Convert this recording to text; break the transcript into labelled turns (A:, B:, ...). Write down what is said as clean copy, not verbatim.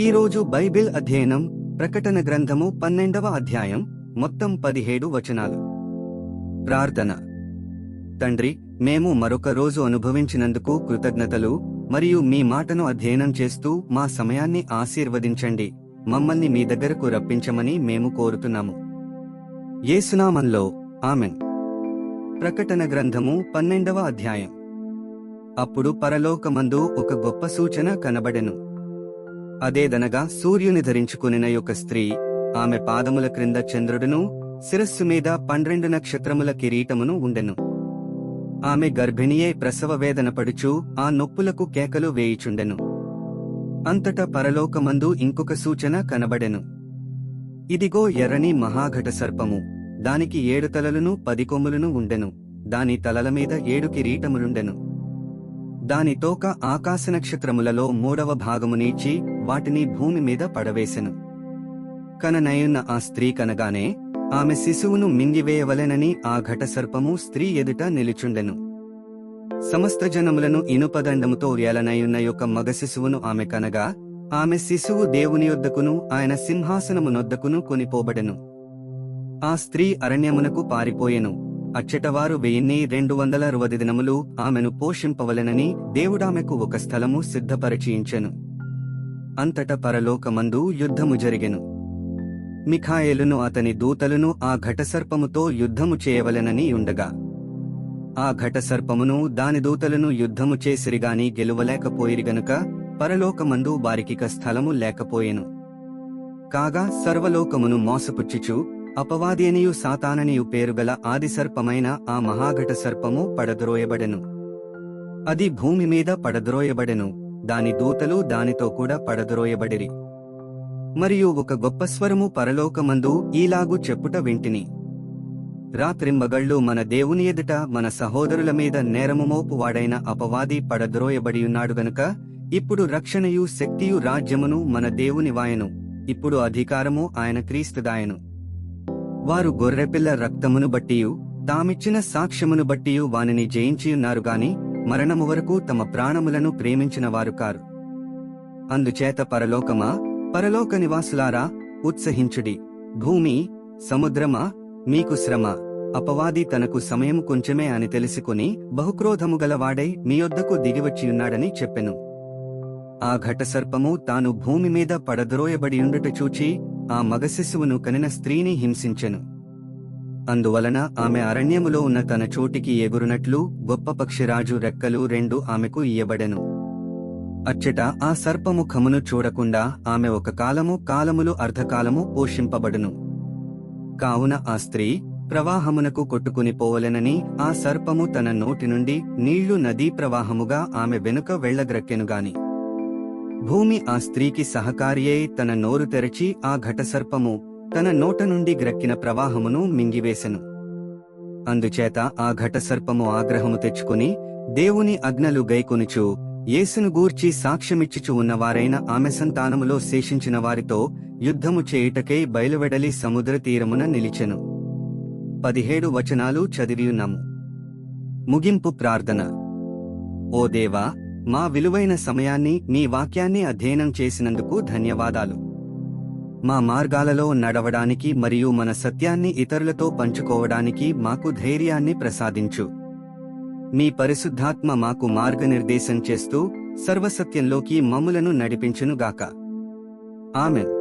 A: ఈరోజు బైబిల్ అధ్యయనం ప్రకటన గ్రంథము 12వ అధ్యాయం, మొత్తం 17 వచనాలు. ప్రార్థన. తండ్రి, మేము మరొక రోజు అనుభవించినందుకు కృతజ్ఞతలు, మరియు మీ మాటను అధ్యయనం చేస్తూ మా సమయాన్ని ఆశీర్వదించండి. మమ్మల్ని మీ దగ్గరకు రప్పించమని మేము కోరుతున్నాము. యేసునామంలో ఆమెన్. ప్రకటన గ్రంథము 12వ అధ్యాయం. అప్పుడు పరలోకమందు ఒక గొప్ప సూచన కనబడెను. అదేదనగా సూర్యుని ధరించుకునిన యొక్క స్త్రీ, ఆమె పాదముల క్రింద చంద్రుడును, శిరస్సు మీద 12 నక్షత్రముల కిరీటమును ఉండెను. ఆమె గర్భిణియై ప్రసవ వేదన పడుచు ఆ నొప్పులకు కేకలు వేయుచుండెను. అంతటా పరలోకమందు ఇంకొక సూచన కనబడెను. ఇదిగో ఎర్రని మహాఘట సర్పము, దానికి 7 తలలును 10 కొమ్ములును ఉండెను. దాని తలల మీద 7 కిరీటములుండెను. దాని తోక ఆకాశ నక్షత్రములలో 3వ భాగము నీచి వాటిని భూమి మీద పడవేసెను. కననయున్న ఆ స్త్రీ కనగానే ఆమె శిశువును మింగివేయవలెనని ఆ ఘటసర్పము స్త్రీ ఎదుట నిలుచుండెను. సమస్త జనములను ఇనుపదండముతో ఏలనయున్న యొక్క మగ శిశువును ఆమె కనగా, ఆమె శిశువు దేవుని యొద్దకును ఆయన సింహాసనమునొద్దకును కొనిపోబడెను. ఆ స్త్రీ అరణ్యమునకు పారిపోయెను. అచ్చటవారు 1260 దినములు ఆమెను పోషింపవలెనని దేవుడామెకు ఒక స్థలము సిద్ధపరచియించెను. అంతట పరలోకమందు యుద్ధము జరిగెను. మిఖాయేలును అతని దూతలును ఆ ఘటసర్పముతో యుద్ధము చేయవలెనని ఉండగా, ఆ ఘటసర్పమును దాని దూతలను యుద్ధము చేసిరిగాని గెలువలేకపోయిరి గనుక పరలోకమందు వారికిక స్థలము లేకపోయెను. కాగా సర్వలోకమును మోసపుచ్చుచు అపవాదియనియు సాతాననియు పేరుగల ఆదిసర్పమైన ఆ మహాఘట సర్పము పడద్రోయబడెను. అది భూమి మీద పడద్రోయబడెను, దాని దూతలు దానితో కూడా పడద్రోయబడిరి. మరియు ఒక గొప్ప స్వరము పరలోకమందు ఈలాగు చెప్పుట వింటిని, రాత్రింబగళ్ళు మన దేవుని ఎదుట మన సహోదరుల మీద నేరము మోపువాడైన అపవాది పడద్రోయబడియున్నాడు గనుక ఇప్పుడు రక్షణయు శక్తియు రాజ్యమును మన దేవుని వాయను, ఇప్పుడు అధికారము ఆయన క్రీస్తుదాయను. వారు గొర్రెపిల్ల రక్తమును బట్టియు తామిచ్చిన సాక్ష్యమును బట్టియు వానిని జయించియున్నారు గాని మరణము వరకు తమ ప్రాణములను ప్రేమించిన వారు కారు. అందుచేత పరలోకమా, పరలోక నివాసులారా, ఉత్సహించుడి. భూమి, సముద్రమా, మీకు శ్రమ. అపవాది తనకు సమయము కొంచెమే అని తెలుసుకుని బహుక్రోధము గలవాడై మీ యొద్దకు దిగివచ్చియున్నాడని చెప్పెను. ఆ ఘటసర్పము తాను భూమి మీద పడద్రోయబడియుండుట చూచి ఆ మగశిశువును కనిన స్త్రీని హింసించెను. అందువలన ఆమె అరణ్యములో ఉన్న తన చోటికి ఎగురునట్లు గొప్ప పక్షిరాజు రెక్కలు 2 ఆమెకు ఇయ్యబడెను. అచ్చట ఆ సర్పముఖమును చూడకుండా ఆమె ఒక కాలములు అర్ధకాలము పోషింపబడును. కావున ఆ స్త్రీ ప్రవాహమునకు కొట్టుకుని పోవలెనని ఆ సర్పము తన నోటి నుండి నీళ్లు నదీ ప్రవాహముగా ఆమె వెనుక వెళ్లగ్రక్కెనుగాని, భూమి ఆ స్త్రీకి సహకారియై తన నోరు తెరచి ఆ ఘటసర్పము తన నోట నుండి గ్రక్కిన ప్రవాహమును మింగివేసెను. అందుచేత ఆ ఘటసర్పము ఆగ్రహము తెచ్చుకుని దేవుని ఆజ్ఞలు గైకొనుచు యేసును గూర్చి సాక్ష్యమిచ్చుచు ఉన్నవారైన ఆమె సంతానములో శేషించిన వారితో యుద్ధము చేయుటకై బయలువెడలి సముద్ర తీరమున నిలిచెను. 17 వచనాలు చదివియున్నాము. ముగింపు ప్రార్థన. ఓ దేవా, మా విలువైన సమయాన్ని నీ వాక్యాన్ని అధ్యయనం చేసినందుకు ధన్యవాదాలు. మా మార్గాలలో నడవడానికి మరియు మన సత్యాన్ని ఇతరులతో పంచుకోవడానికి మాకు ధైర్యాన్ని ప్రసాదించు. మీ పరిశుద్ధాత్మ మాకు మార్గనిర్దేశం చేస్తూ సర్వసత్యంలోకి మమ్ములను నడిపించునుగాక. ఆమెన్.